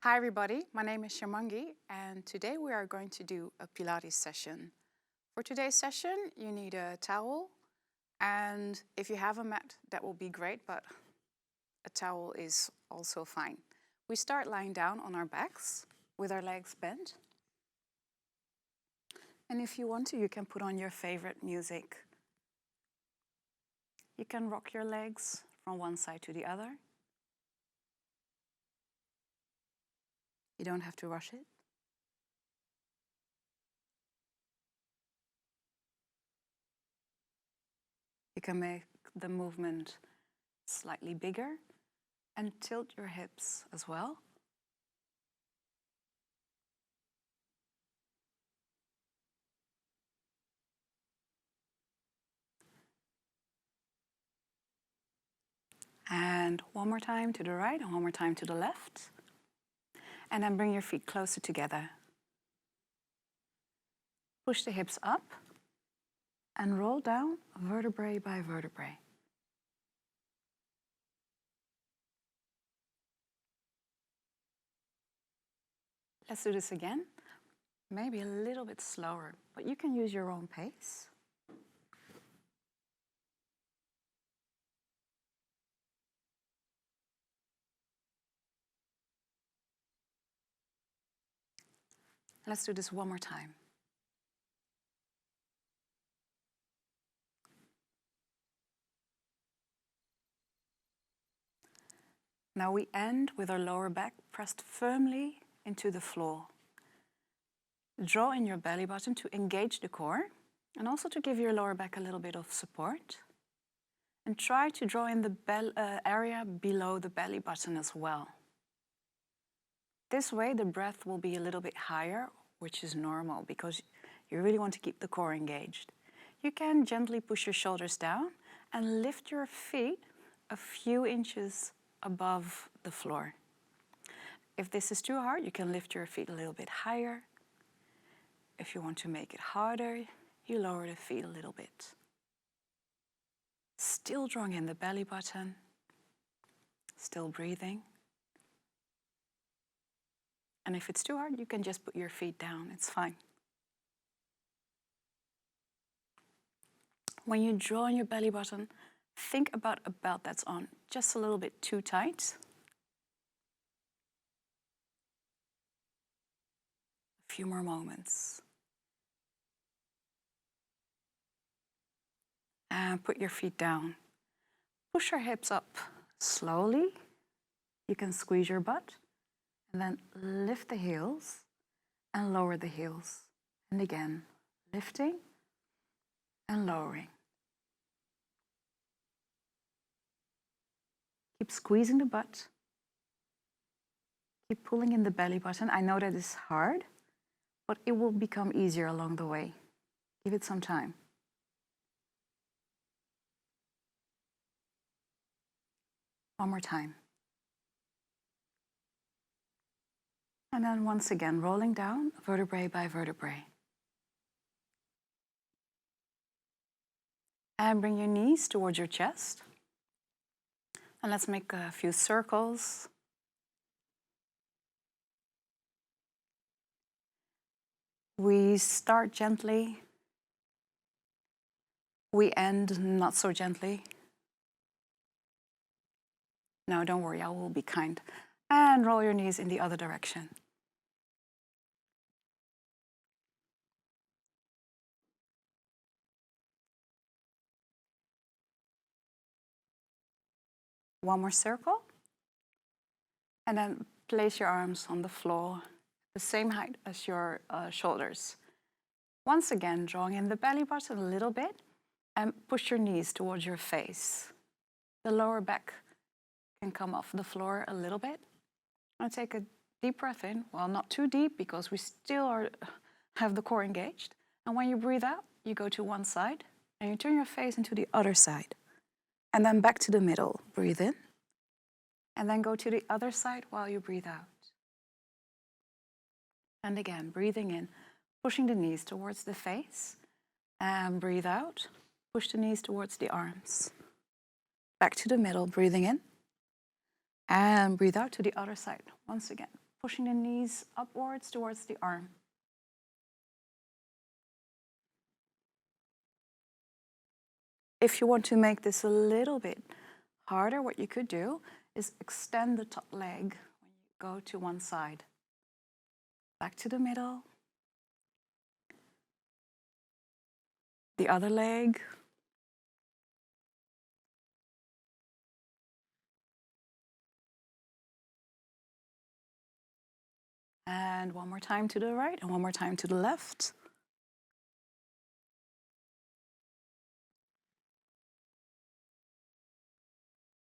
Hi everybody, my name is Shamangi and today we are going to do a Pilates session. For today's session you need a towel, and if you have a mat that will be great, but a towel is also fine. We start lying down on our backs with our legs bent, and if you want to you can put on your favorite music. You can rock your legs from one side to the other. You don't have to rush it. You can make the movement slightly bigger and tilt your hips as well. And one more time to the right and one more time to the left. And then bring your feet closer together. Push the hips up and roll down vertebrae by vertebrae. Let's do this again. Maybe a little bit slower, but you can use your own pace. Let's do this one more time. Now we end with our lower back pressed firmly into the floor. Draw in your belly button to engage the core and also to give your lower back a little bit of support. And try to draw in the area below the belly button as well. This way the breath will be a little bit higher, which is normal because you really want to keep the core engaged. You can gently push your shoulders down and lift your feet a few inches above the floor. If this is too hard, you can lift your feet a little bit higher. If you want to make it harder, you lower the feet a little bit. Still drawing in the belly button, still breathing. And if it's too hard, you can just put your feet down, it's fine. When you draw in your belly button, think about a belt that's on just a little bit too tight. A few more moments. And put your feet down. Push your hips up slowly. You can squeeze your butt. And then lift the heels and lower the heels. And again, lifting and lowering. Keep squeezing the butt. Keep pulling in the belly button. I know that is hard, but it will become easier along the way. Give it some time. One more time. And then once again, rolling down vertebrae by vertebrae. And bring your knees towards your chest. And let's make a few circles. We start gently. We end not so gently. No, don't worry, I will be kind. And roll your knees in the other direction. One more circle. And then place your arms on the floor, the same height as your shoulders. Once again, drawing in the belly button a little bit and push your knees towards your face. The lower back can come off the floor a little bit. And take a deep breath in. Well, not too deep because we still have the core engaged. And when you breathe out, you go to one side and you turn your face into the other side. And then back to the middle. Breathe in. And then go to the other side while you breathe out. And again, breathing in, pushing the knees towards the face. And breathe out, push the knees towards the arms. Back to the middle, breathing in. And breathe out to the other side, once again. pushing the knees upwards towards the arm. If you want to make this a little bit harder, what you could do is extend the top leg when you go to one side. Back to the middle. The other leg. And one more time to the right and one more time to the left.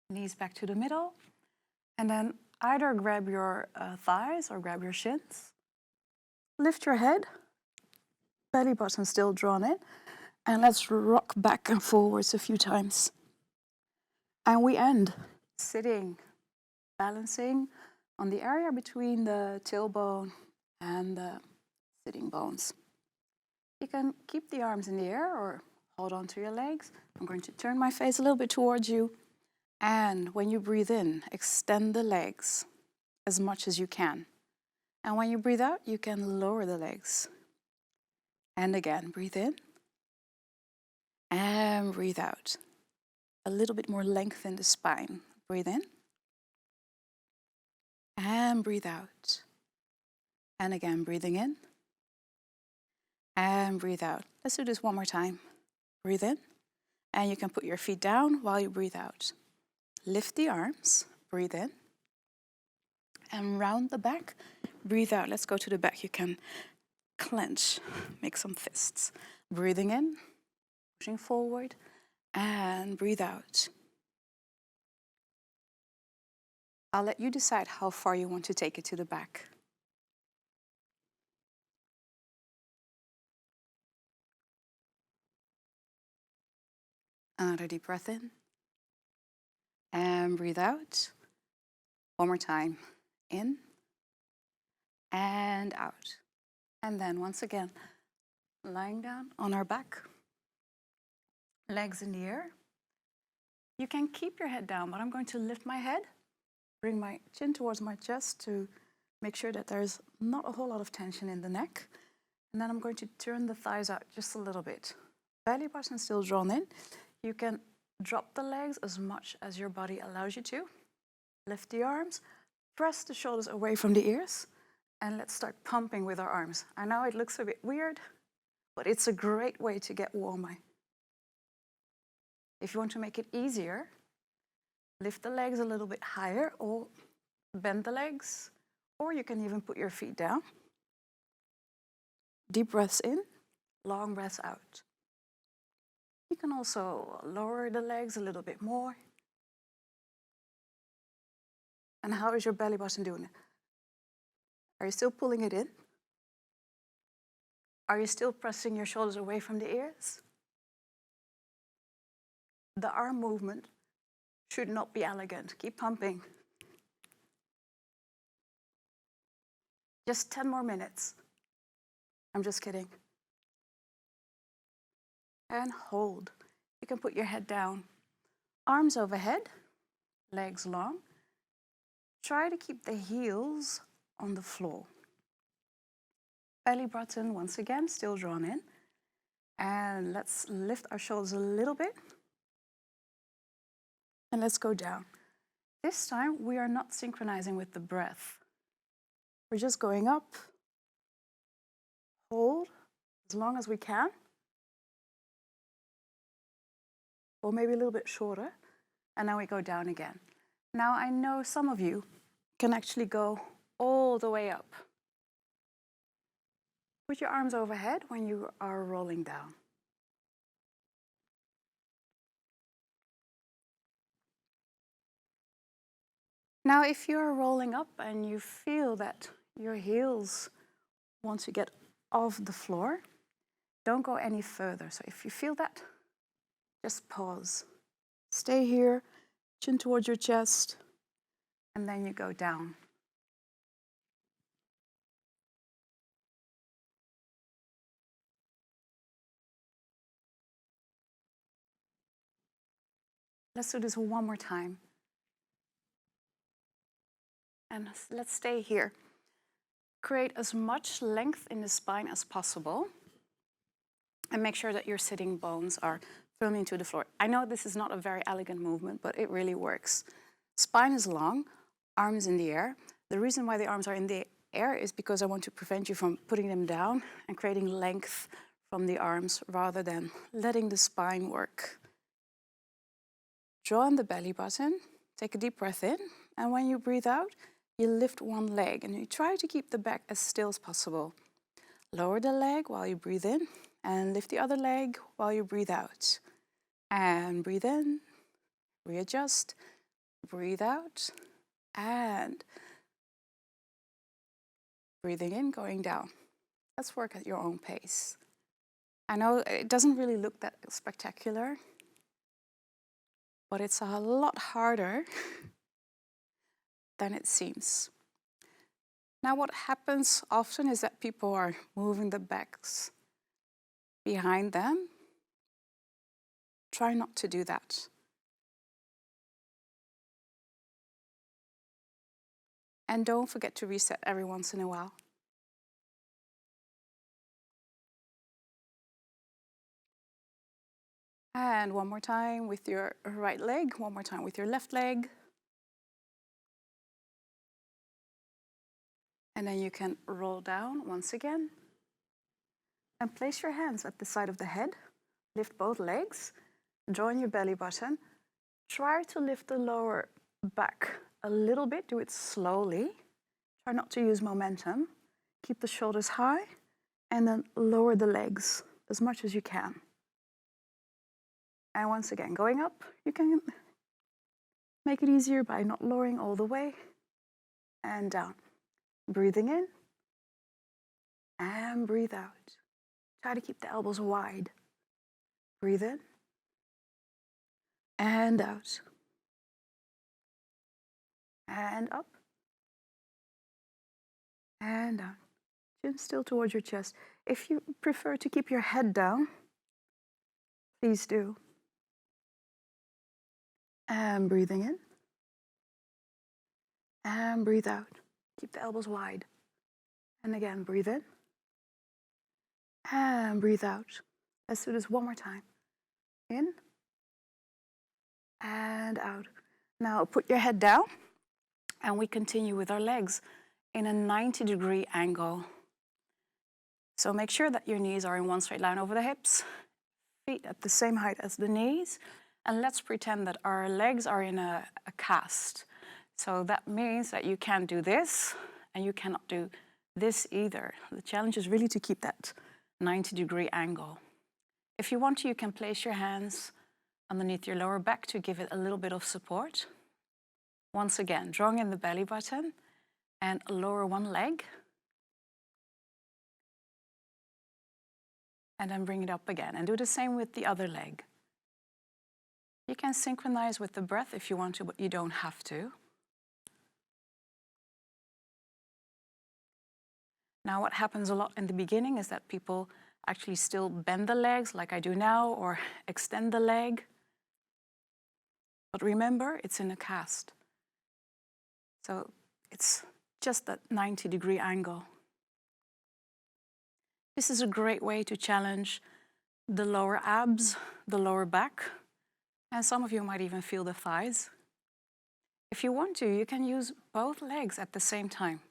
Knees back to the middle. And then either grab your thighs or grab your shins. Lift your head. Belly button still drawn in. And let's rock back and forwards a few times. And we end sitting, balancing on the area between the tailbone and the sitting bones. You can keep the arms in the air or hold on to your legs. I'm going to turn my face a little bit towards you. And when you breathe in, extend the legs as much as you can. And when you breathe out, you can lower the legs. And again, breathe in. And breathe out. A little bit more length in the spine. Breathe in. And breathe out. And again, breathing in. And breathe out. Let's do this one more time. Breathe in. And you can put your feet down while you breathe out. Lift the arms. Breathe in. And round the back. Breathe out. Let's go to the back. You can clench. Make some fists. Breathing in. Pushing forward. And breathe out. I'll let you decide how far you want to take it to the back. Another deep breath in. And breathe out. One more time. In. And out. And then once again, lying down on our back. Legs in the air. You can keep your head down, but I'm going to lift my head. Bring my chin towards my chest to make sure that there's not a whole lot of tension in the neck. And then I'm going to turn the thighs out just a little bit. Belly button still drawn in. You can drop the legs as much as your body allows you to. Lift the arms. Press the shoulders away from the ears. And let's start pumping with our arms. I know it looks a bit weird, but it's a great way to get warmer. If you want to make it easier, lift the legs a little bit higher or bend the legs, or you can even put your feet down. Deep breaths in, long breaths out. You can also lower the legs a little bit more. And how is your belly button doing? Are you still pulling it in? Are you still pressing your shoulders away from the ears? The arm movement should not be elegant. Keep pumping. Just 10 more minutes. I'm just kidding. And hold. You can put your head down. Arms overhead, legs long. Try to keep the heels on the floor. Belly button, once again, still drawn in. And let's lift our shoulders a little bit. And let's go down. This time, we are not synchronizing with the breath. We're just going up. Hold as long as we can. Or maybe a little bit shorter. And then we go down again. Now, I know some of you can actually go all the way up. Put your arms overhead when you are rolling down. Now, if you're rolling up and you feel that your heels want to get off the floor, don't go any further. So if you feel that, just pause. Stay here, chin towards your chest, and then you go down. Let's do this one more time. And let's stay here. Create as much length in the spine as possible. And make sure that your sitting bones are firmly into the floor. I know this is not a very elegant movement, but it really works. Spine is long, arms in the air. The reason why the arms are in the air is because I want to prevent you from putting them down and creating length from the arms rather than letting the spine work. Draw on the belly button, take a deep breath in, and when you breathe out, you lift one leg and you try to keep the back as still as possible. Lower the leg while you breathe in and lift the other leg while you breathe out. And breathe in, readjust, breathe out, and breathing in, going down. Let's work at your own pace. I know it doesn't really look that spectacular, but it's a lot harder than it seems. Now what happens often is that people are moving the backs behind them. Try not to do that. And don't forget to reset every once in a while. And one more time with your right leg, one more time with your left leg. And then you can roll down once again. And place your hands at the side of the head. Lift both legs. Join your belly button. Try to lift the lower back a little bit. Do it slowly. Try not to use momentum. Keep the shoulders high. And then lower the legs as much as you can. And once again, going up, you can make it easier by not lowering all the way. And down. Breathing in. And breathe out. Try to keep the elbows wide. Breathe in. And out. And up. And down. Chin still towards your chest. If you prefer to keep your head down, please do. And breathing in. And breathe out. Keep the elbows wide. And again, breathe in. And breathe out. Let's do this one more time. In. And out. Now put your head down. And we continue with our legs in a 90-degree angle. So make sure that your knees are in one straight line over the hips. Feet at the same height as the knees. And let's pretend that our legs are in a cast. So that means that you can't do this and you cannot do this either. The challenge is really to keep that 90-degree angle. If you want to, you can place your hands underneath your lower back to give it a little bit of support. Once again, drawing in the belly button and lower one leg. And then bring it up again. And do the same with the other leg. You can synchronize with the breath if you want to, but you don't have to. Now, what happens a lot in the beginning is that people actually still bend the legs like I do now, or extend the leg. But remember, it's in a cast. So it's just that 90-degree angle. This is a great way to challenge the lower abs, the lower back, and some of you might even feel the thighs. If you want to, you can use both legs at the same time.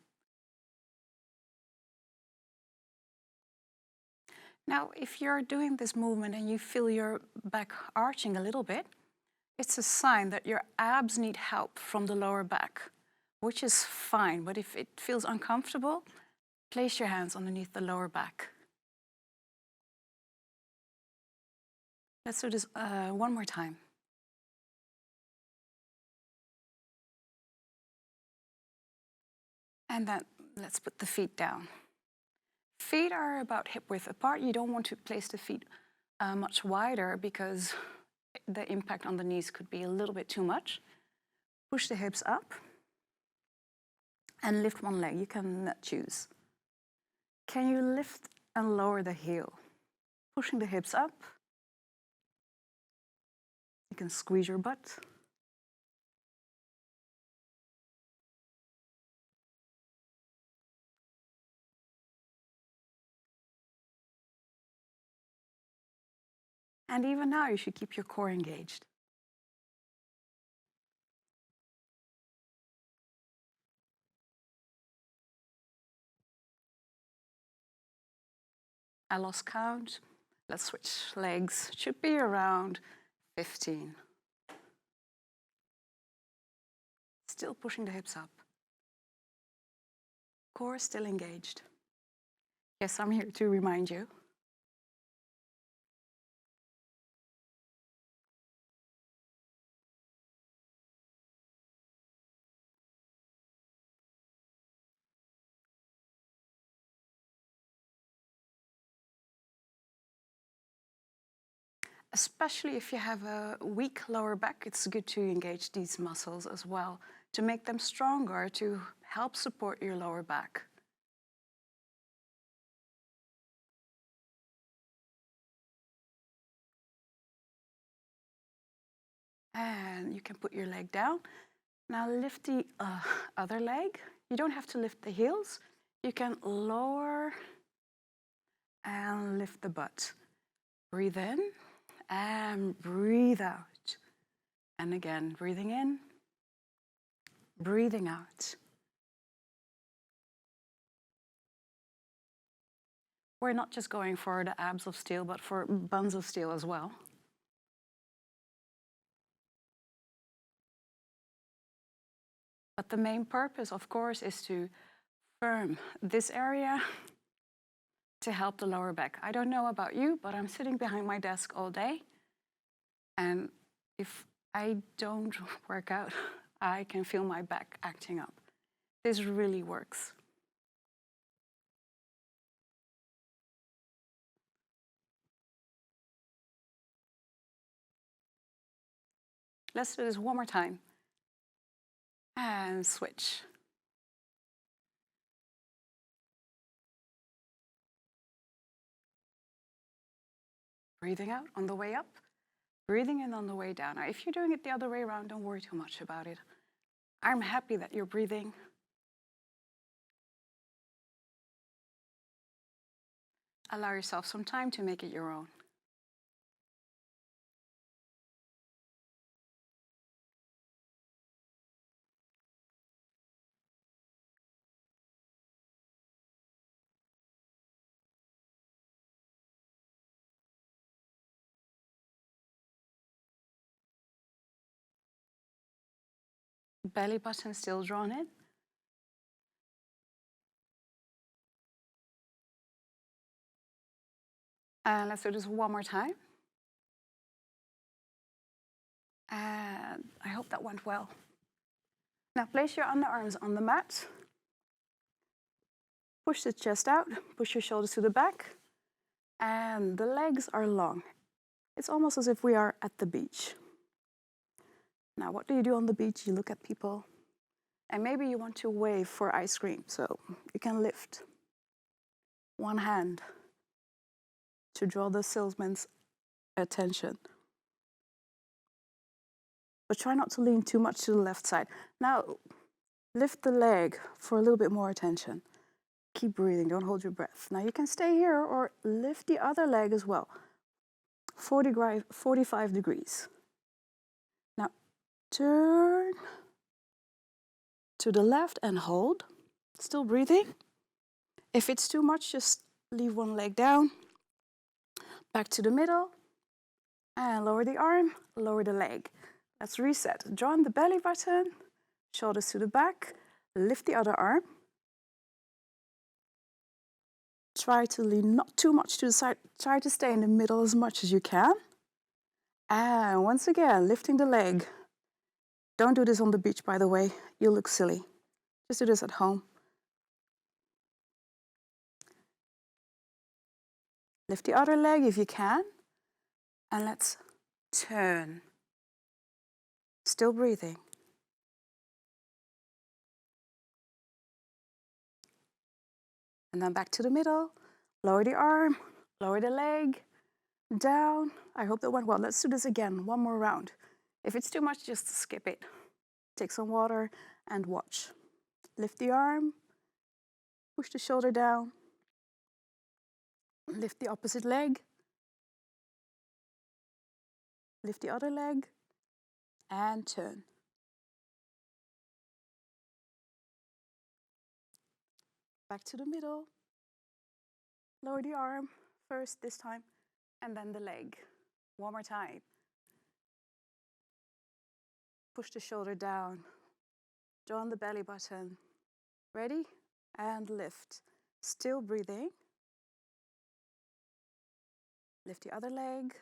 Now, if you're doing this movement and you feel your back arching a little bit, it's a sign that your abs need help from the lower back, which is fine. But if it feels uncomfortable, place your hands underneath the lower back. Let's do this one more time. And then let's put the feet down. Feet are about hip width apart. You don't want to place the feet much wider because the impact on the knees could be a little bit too much. Push the hips up and lift one leg. You can choose. Can you lift and lower the heel? Pushing the hips up. You can squeeze your butt. And even now, you should keep your core engaged. I lost count. Let's switch legs. It should be around 15. Still pushing the hips up. Core still engaged. Yes, I'm here to remind you. Especially if you have a weak lower back, it's good to engage these muscles as well, to make them stronger, to help support your lower back. And you can put your leg down. Now lift the other leg. You don't have to lift the heels. You can lower and lift the butt. Breathe in and breathe out. And again, breathing in, breathing out. We're not just going for the abs of steel, but for buns of steel as well. But the main purpose, of course, is to firm this area to help the lower back. I don't know about you, but I'm sitting behind my desk all day. And if I don't work out, I can feel my back acting up. This really works. Let's do this one more time. And switch. Breathing out on the way up, breathing in on the way down. Now, if you're doing it the other way around, don't worry too much about it. I'm happy that you're breathing. Allow yourself some time to make it your own. Belly button still drawn in. And let's do this one more time. And I hope that went well. Now place your underarms on the mat. Push the chest out, push your shoulders to the back. And the legs are long. It's almost as if we are at the beach. Now, what do you do on the beach? You look at people. And maybe you want to wave for ice cream. So you can lift one hand to draw the salesman's attention. But try not to lean too much to the left side. Now, lift the leg for a little bit more attention. Keep breathing, don't hold your breath. Now you can stay here or lift the other leg as well. 45 degrees. Now, turn to the left and hold. Still breathing. If it's too much, just leave one leg down. Back to the middle. And lower the arm, lower the leg. Let's reset. Draw in the belly button, shoulders to the back, lift the other arm. Try to lean not too much to the side. Try to stay in the middle as much as you can. And once again, lifting the leg. Don't do this on the beach, by the way. You look silly. Just do this at home. Lift the other leg if you can. And let's turn. Still breathing. And then back to the middle. Lower the arm, lower the leg, down. I hope that went well. Let's do this again, one more round. If it's too much, just skip it. Take some water and watch. Lift the arm, push the shoulder down. Lift the opposite leg. Lift the other leg and turn. Back to the middle. Lower the arm first this time, and then the leg. One more time. Push the shoulder down. Draw on the belly button. Ready? And lift. Still breathing. Lift the other leg.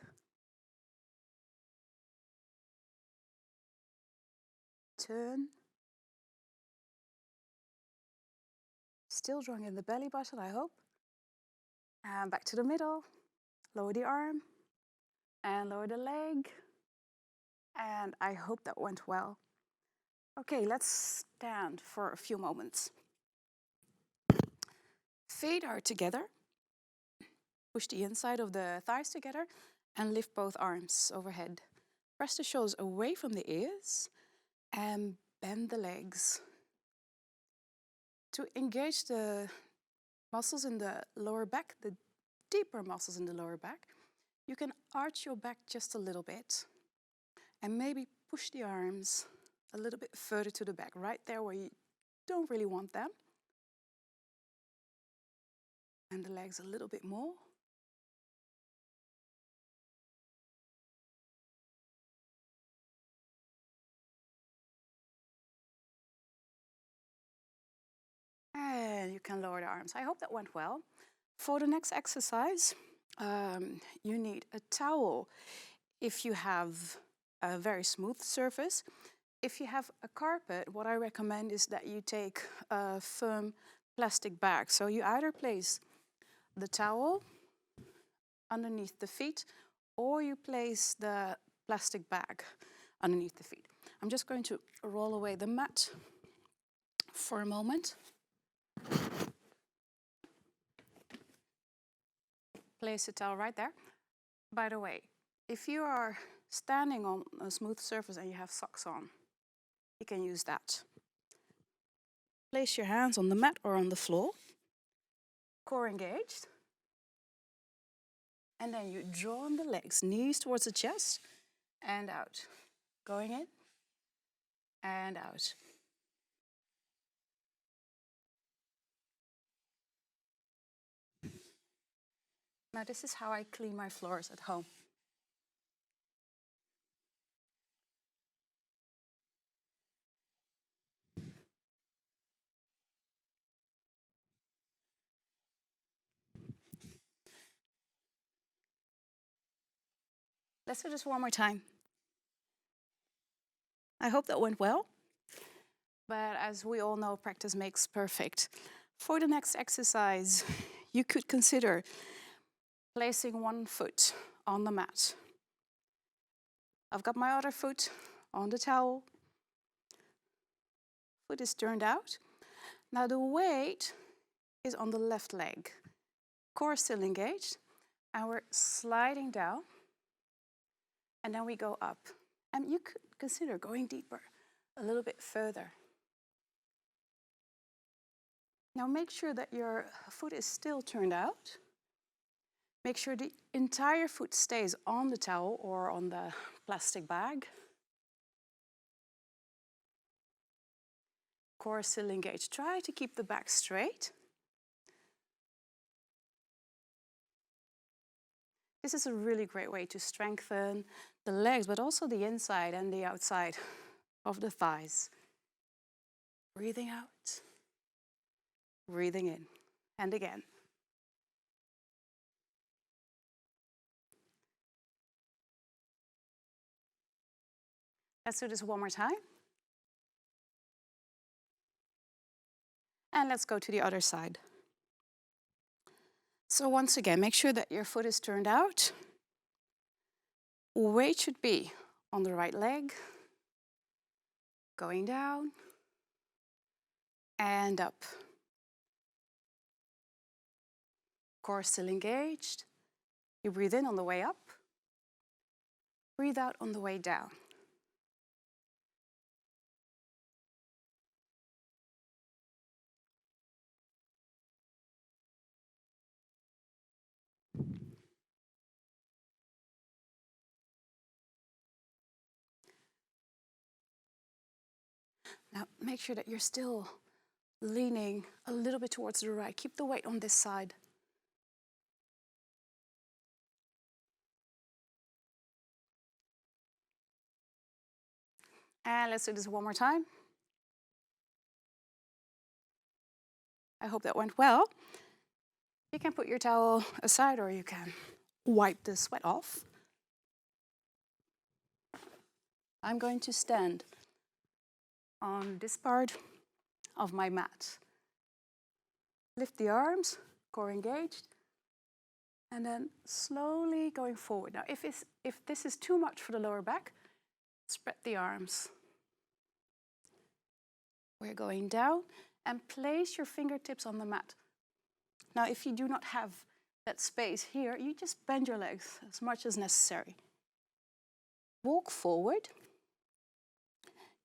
Turn. Still drawing in the belly button, I hope. And back to the middle. Lower the arm. And lower the leg. And I hope that went well. Okay, let's stand for a few moments. Feet are together. Push the inside of the thighs together and lift both arms overhead. Press the shoulders away from the ears and bend the legs. To engage the muscles in the lower back, the deeper muscles in the lower back, you can arch your back just a little bit and maybe push the arms a little bit further to the back, right there where you don't really want them. And the legs a little bit more. And you can lower the arms. I hope that went well. For the next exercise, you need a towel if you have a very smooth surface. If you have a carpet, what I recommend is that you take a firm plastic bag. So you either place the towel underneath the feet or you place the plastic bag underneath the feet. I'm just going to roll away the mat for a moment. Place the towel right there. By the way, if you are standing on a smooth surface and you have socks on, you can use that. Place your hands on the mat or on the floor. Core engaged. And then you draw on the legs, knees towards the chest and out. Going in and out. Now this is how I clean my floors at home. Let's do this one more time. I hope that went well. But as we all know, practice makes perfect. For the next exercise, you could consider placing one foot on the mat. I've got my other foot on the towel. Foot is turned out. Now the weight is on the left leg. Core still engaged. And we're sliding down. And then we go up. And you could consider going deeper, a little bit further. Now make sure that your foot is still turned out. Make sure the entire foot stays on the towel or on the plastic bag. Core still engaged. Try to keep the back straight. This is a really great way to strengthen the legs, but also the inside and the outside of the thighs. Breathing out, breathing in, and again. Let's do this one more time. And let's go to the other side. So once again, make sure that your foot is turned out. Weight should be on the right leg, going down and up. Core still engaged. You breathe in on the way up. Breathe out on the way down. Now make sure that you're still leaning a little bit towards the right. Keep the weight on this side. And let's do this one more time. I hope that went well. You can put your towel aside or you can wipe the sweat off. I'm going to stand on this part of my mat. Lift the arms, core engaged, and then slowly going forward. Now, if this is too much for the lower back, spread the arms. We're going down and place your fingertips on the mat. Now, if you do not have that space here, you just bend your legs as much as necessary. Walk forward,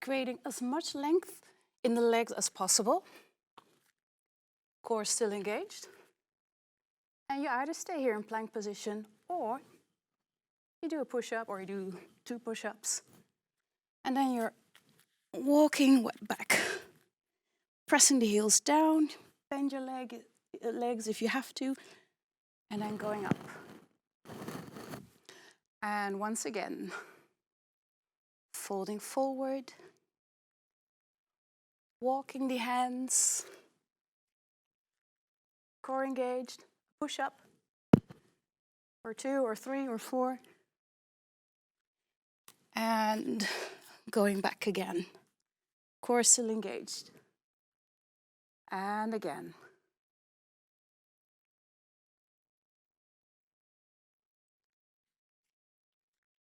creating as much length in the legs as possible. Core still engaged. And you either stay here in plank position or you do a push-up or you do 2 push-ups. And then you're walking back, pressing the heels down, bend your legs if you have to, and then going up. And once again, folding forward, walking the hands, core engaged, push up, or 2 or 3 or 4, and going back again. Core still engaged. And again.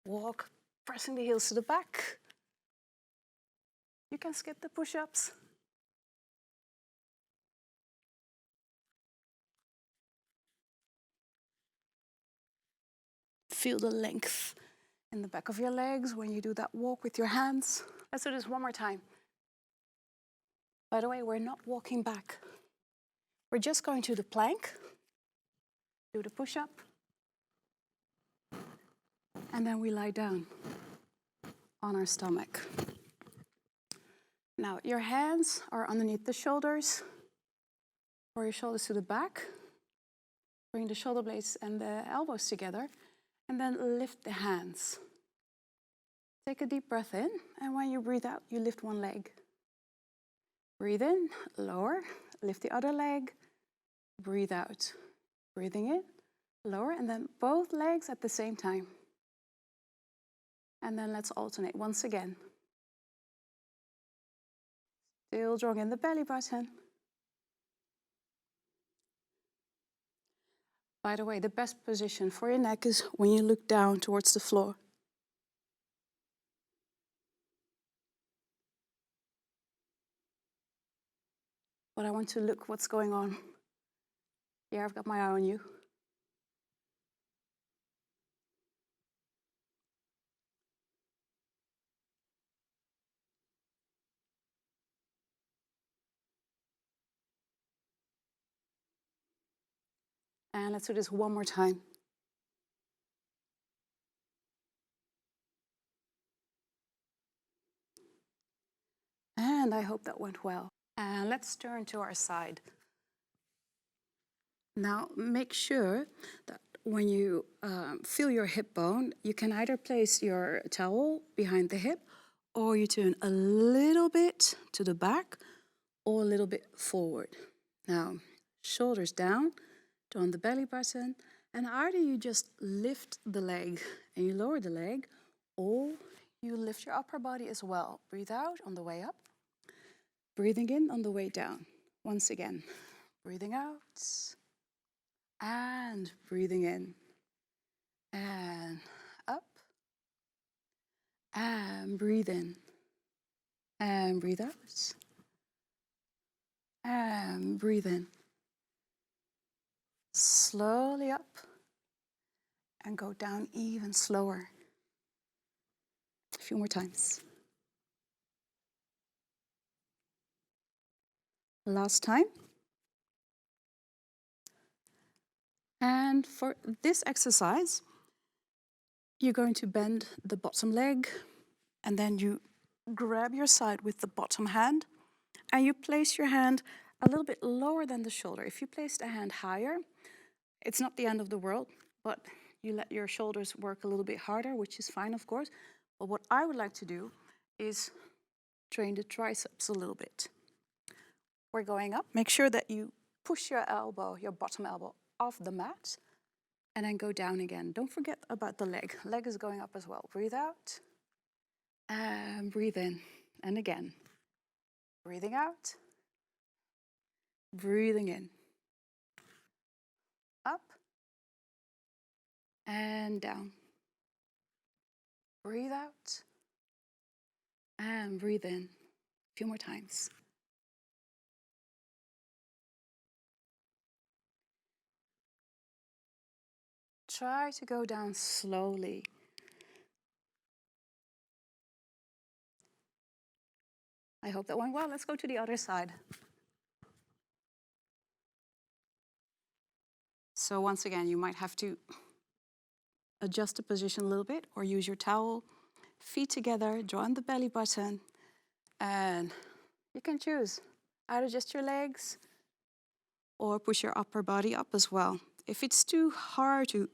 Walk, pressing the heels to the back. You can skip the push-ups. Feel the length in the back of your legs when you do that walk with your hands. Let's do this one more time. By the way, we're not walking back. We're just going to the plank, do the push-up, and then we lie down on our stomach. Now, your hands are underneath the shoulders, or your shoulders to the back. Bring the shoulder blades and the elbows together, and then lift the hands. Take a deep breath in, and when you breathe out, you lift one leg. Breathe in, lower, lift the other leg, breathe out. Breathing in, lower, and then both legs at the same time. And then let's alternate once again. Still drawing in the belly button. By the way, the best position for your neck is when you look down towards the floor. But I want to look what's going on. Yeah, I've got my eye on you. And let's do this one more time. And I hope that went well. And let's turn to our side. Now make sure that when you feel your hip bone, you can either place your towel behind the hip or you turn a little bit to the back or a little bit forward. Now, shoulders down, on the belly button, and either you just lift the leg and you lower the leg, or you lift your upper body as well. Breathe out on the way up, breathing in on the way down. Once again, breathing out and breathing in and up and breathe in and breathe out and breathe in. Slowly up and go down even slower. A few more times. Last time. And for this exercise, you're going to bend the bottom leg and then you grab your side with the bottom hand, and you place your hand a little bit lower than the shoulder. If you place the hand higher, it's not the end of the world, but you let your shoulders work a little bit harder, which is fine, of course. But what I would like to do is train the triceps a little bit. We're going up. Make sure that you push your elbow, your bottom elbow, off the mat, and then go down again. Don't forget about the leg. Leg is going up as well. Breathe out, and breathe in, and again. Breathing out, breathing in. Up, and down. Breathe out, and breathe in. A few more times. Try to go down slowly. I hope that went well. Let's go to the other side. So once again, you might have to adjust the position a little bit or use your towel. Feet together, draw in the belly button, and you can choose either just your legs or push your upper body up as well. If it's too hard to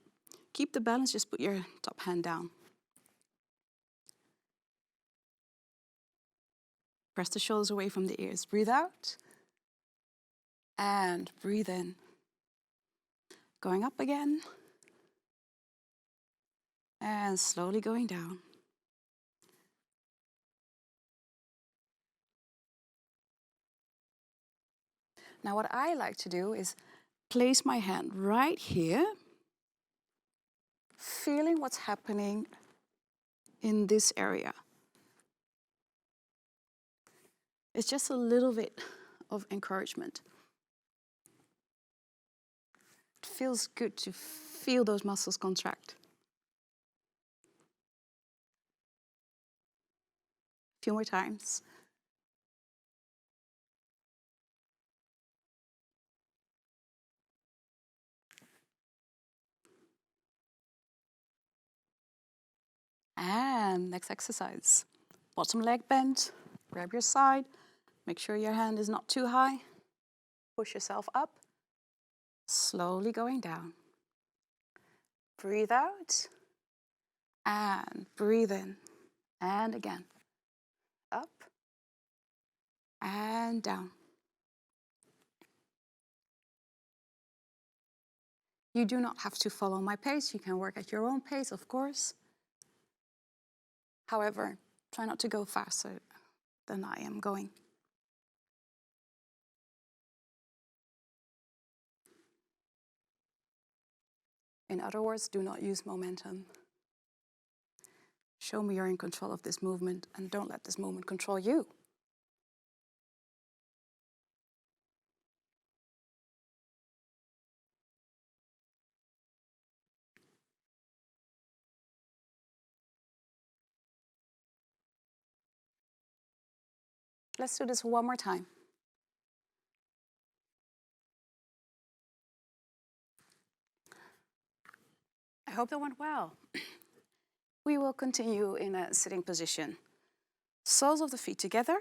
keep the balance, just put your top hand down. Press the shoulders away from the ears. Breathe out and breathe in. Going up again and slowly going down. Now what I like to do is place my hand right here, feeling what's happening in this area. It's just a little bit of encouragement. It feels good to feel those muscles contract. A few more times. And next exercise. Bottom leg bend, grab your side, make sure your hand is not too high. Push yourself up, slowly going down. Breathe out and breathe in. And again, up and down. You do not have to follow my pace. You can work at your own pace, of course. However, try not to go faster than I am going. In other words, do not use momentum. Show me you're in control of this movement and don't let this movement control you. Let's do this one more time. I hope that went well. We will continue in a sitting position. Soles of the feet together,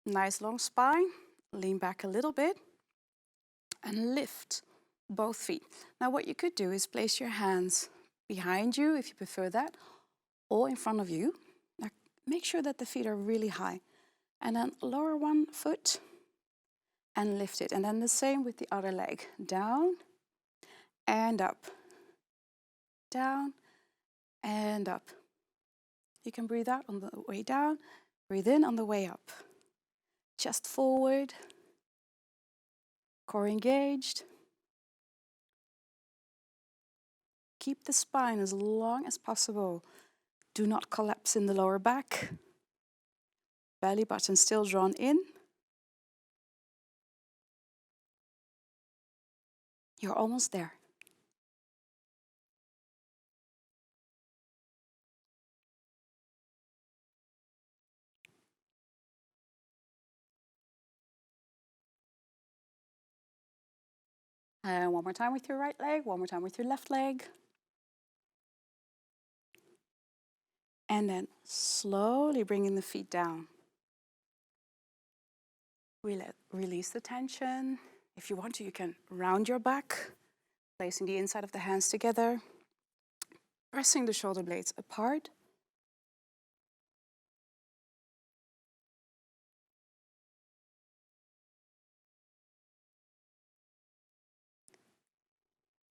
nice long spine, lean back a little bit, and lift both feet. Now what you could do is place your hands behind you, if you prefer that, or in front of you. Now make sure that the feet are really high. And then lower one foot and lift it. And then the same with the other leg. Down and up. Down and up. You can breathe out on the way down, breathe in on the way up. Chest forward, core engaged. Keep the spine as long as possible. Do not collapse in the lower back. Belly button still drawn in. You're almost there. And one more time with your right leg, one more time with your left leg. And then slowly bringing the feet down. Release the tension. If you want to, you can round your back, placing the inside of the hands together, pressing the shoulder blades apart.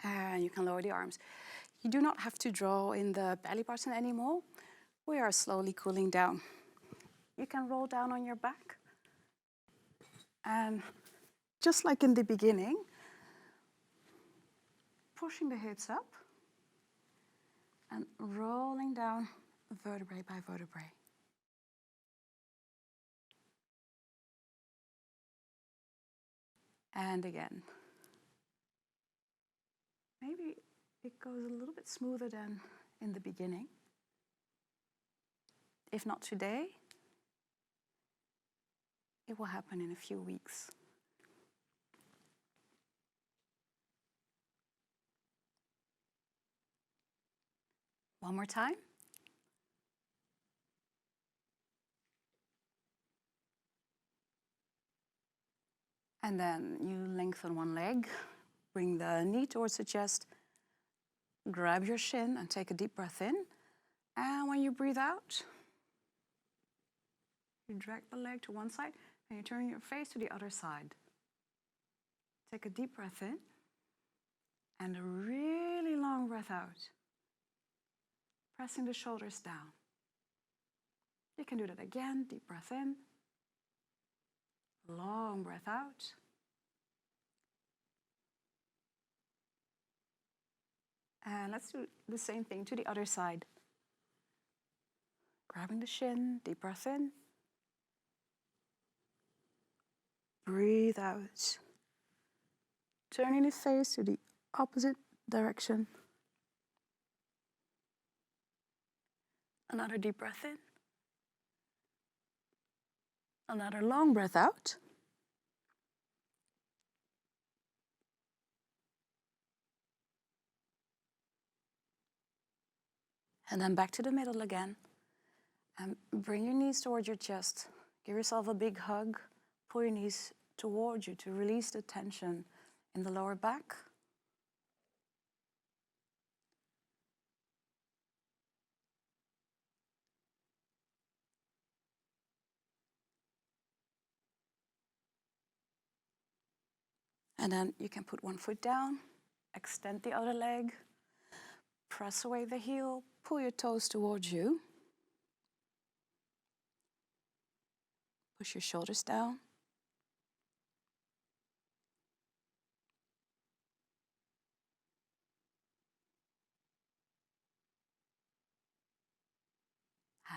And you can lower the arms. You do not have to draw in the belly button anymore. We are slowly cooling down. You can roll down on your back. And just like in the beginning, pushing the hips up and rolling down vertebrae by vertebrae. And again. Maybe it goes a little bit smoother than in the beginning. If not today, it will happen in a few weeks. One more time. And then you lengthen one leg, bring the knee towards the chest, grab your shin and take a deep breath in. And when you breathe out, you drag the leg to one side and you turn your face to the other side. Take a deep breath in and a really long breath out, pressing the shoulders down. You can do that again. Deep breath in, long breath out. And let's do the same thing to the other side. Grabbing the shin, deep breath in. Breathe out. Turning the face to the opposite direction. Another deep breath in. Another long breath out. And then back to the middle again. And bring your knees towards your chest. Give yourself a big hug. Pull your knees towards you to release the tension in the lower back. And then you can put one foot down, extend the other leg, press away the heel, pull your toes towards you. Push your shoulders down.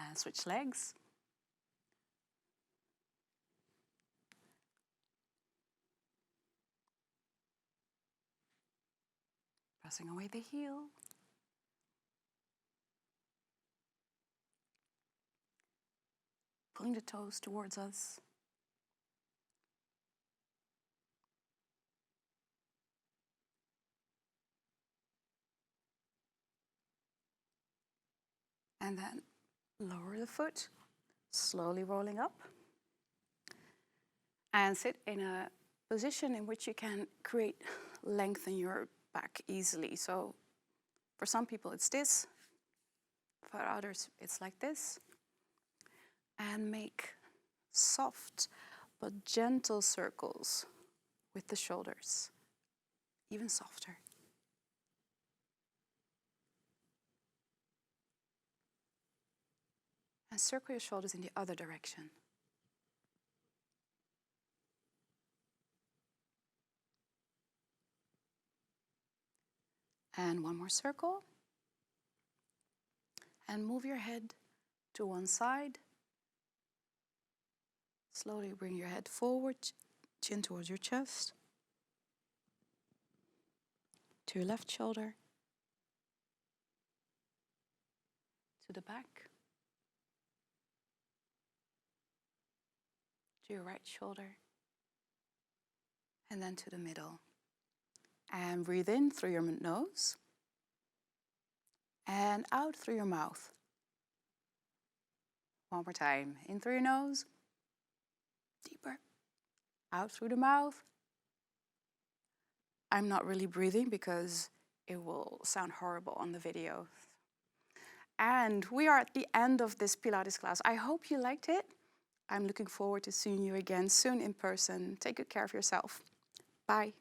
And switch legs. Pressing away the heel. Pulling the toes towards us. And then lower the foot, slowly rolling up. And sit in a position in which you can lengthen your back easily. So for some people it's this, for others it's like this. And make soft but gentle circles with the shoulders, even softer. And circle your shoulders in the other direction. And one more circle. And move your head to one side. Slowly bring your head forward, chin towards your chest. To your left shoulder. To the back. To your right shoulder. And then to the middle. And breathe in through your nose. And out through your mouth. One more time. In through your nose. Deeper. out through the mouth. I'm not really breathing because it will sound horrible on the video. And we are at the end of this Pilates class. I hope you liked it. I'm looking forward to seeing you again soon in person. Take good care of yourself. Bye.